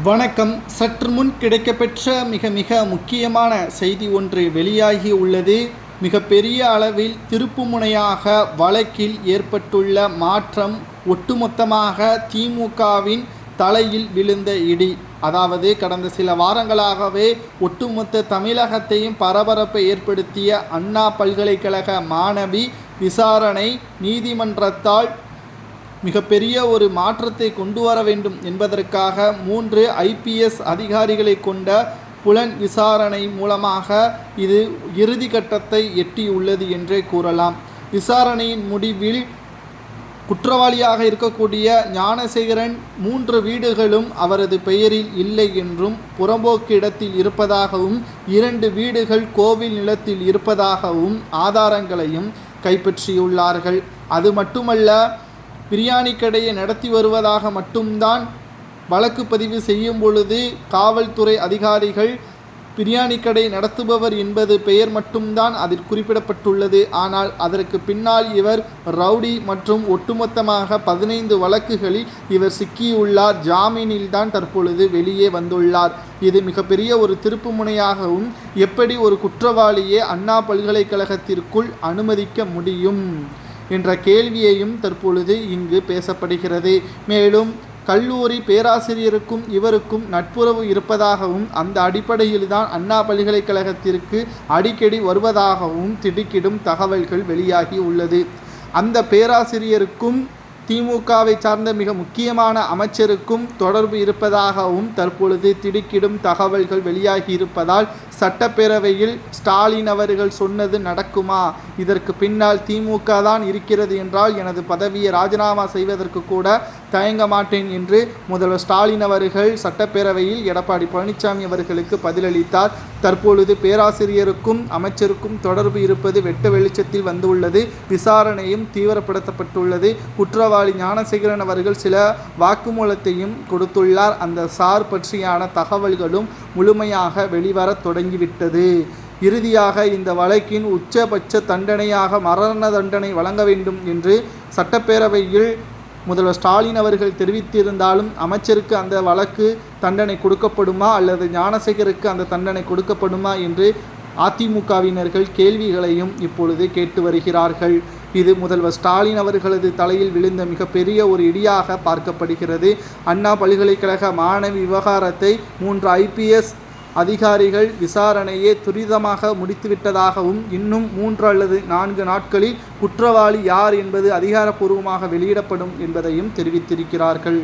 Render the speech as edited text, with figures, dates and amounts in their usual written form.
வணக்கம். சற்று முன் கிடைக்கப்பெற்ற மிக முக்கியமான செய்தி ஒன்று வெளியாகி உள்ளது. மிகப்பெரிய அளவில் திருப்புமுனையாக வழக்கில் ஏற்பட்டுள்ள மாற்றம் ஒட்டுமொத்தமாக திமுகவின் தலையில் விழுந்த இடி. அதாவது கடந்த சில வாரங்களாகவே ஒட்டுமொத்த தமிழகத்தையும் பரபரப்பை ஏற்படுத்திய அண்ணா பல்கலைக்கழக மாணவி விசாரணை நீதிமன்றத்தால் மிகப்பெரிய ஒரு மாற்றத்தை கொண்டு வர வேண்டும் என்பதற்காக 3 IPS அதிகாரிகளை கொண்ட புலன் விசாரணை மூலமாக இது இறுதி கட்டத்தை எட்டியுள்ளது என்றே கூறலாம். விசாரணையின் முடிவில் குற்றவாளியாக இருக்கக்கூடிய ஞானசேகரன் 3 வீடுகளும் அவரது பெயரில் இல்லை என்றும், புறம்போக்கு இடத்தில் இருப்பதாகவும், 2 வீடுகள் கோவில் நிலத்தில் இருப்பதாகவும் ஆதாரங்களையும் கைப்பற்றியுள்ளார்கள். அது மட்டுமல்ல, பிரியாணி கடையை நடத்தி வருவதாக மட்டும்தான் வழக்கு பதிவு செய்யும் பொழுது காவல்துறை அதிகாரிகள் பிரியாணி கடை நடத்துபவர் என்பது பெயர் மட்டும்தான் அதில் குறிப்பிடப்பட்டுள்ளது. ஆனால் அதற்கு பின்னால் இவர் ரவுடி மற்றும் ஒட்டுமொத்தமாக 15 வழக்குகளில் இவர் சிக்கியுள்ளார். ஜாமீனில்தான் தற்பொழுது வெளியே வந்துள்ளார். இது மிகப்பெரிய ஒரு திருப்புமுனையாகவும், எப்படி ஒரு குற்றவாளியை அண்ணா பல்கலைக்கழகத்திற்குள் அனுமதிக்க முடியும் என்ற கேள்வியையும் தற்பொழுது இங்கு பேசப்படுகிறது. மேலும் கல்லூரி பேராசிரியருக்கும் இவருக்கும் நட்புறவு இருப்பதாகவும், அந்த அடிப்படையில்தான் அண்ணா பல்கலைக்கழகத்திற்கு அடிக்கடி வருவதாகவும் திடுக்கிடும் தகவல்கள் வெளியாகி உள்ளது. அந்த பேராசிரியருக்கும் திமுகவை சார்ந்த மிக முக்கியமான அமைச்சருக்கும் தொடர்பு இருப்பதாகவும் தற்பொழுது திடுக்கிடும் தகவல்கள் வெளியாகி இருப்பதால் சட்டப்பேரவையில் ஸ்டாலின் அவர்கள் சொன்னது நடக்குமா? இதற்கு பின்னால் திமுக தான் இருக்கிறது என்றால் எனது பதவியை ராஜினாமா செய்வதற்கு கூட தயங்க மாட்டேன் என்று முதல்வர் ஸ்டாலின் அவர்கள் சட்டப்பேரவையில் எடப்பாடி பழனிசாமி அவர்களுக்கு பதிலளித்தார். தற்பொழுது பேராசிரியருக்கும் அமைச்சருக்கும் தொடர்பு இருப்பது வெட்ட வெளிச்சத்தில் வந்துள்ளது. விசாரணையும் தீவிரப்படுத்தப்பட்டுள்ளது. குற்றவாளி ஞானசேகரன் அவர்கள் சில வாக்குமூலத்தையும் கொடுத்துள்ளார். அந்த சார் பற்றியான தகவல்களும் முழுமையாக வெளிவர தொடங்கிவிட்டது. இறுதியாக இந்த வழக்கின் உச்சபட்ச தண்டனையாக மரண தண்டனை வழங்க வேண்டும் என்று சட்டப்பேரவையில் முதல்வர் ஸ்டாலின் அவர்கள் தெரிவித்திருந்தாலும், அமைச்சருக்கு அந்த வழக்கு தண்டனை கொடுக்கப்படுமா அல்லது ஞானசேகருக்கு அந்த தண்டனை கொடுக்கப்படுமா என்று அதிமுகவினர்கள் கேள்விகளையும் இப்பொழுது கேட்டு வருகிறார்கள். இது முதல்வர் ஸ்டாலின் அவர்களது தலையில் விழுந்த மிகப்பெரிய ஒரு இடியாக பார்க்கப்படுகிறது. அண்ணா பல்கலைக்கழக மாணவி விவகாரத்தை 3 IPS அதிகாரிகள் விசாரணையை துரிதமாக முடித்துவிட்டதாகவும், இன்னும் 3 அல்லது 4 நாட்களில் குற்றவாளி யார் என்பது அதிகாரப்பூர்வமாக வெளியிடப்படும் என்பதையும் தெரிவித்திருக்கிறார்கள்.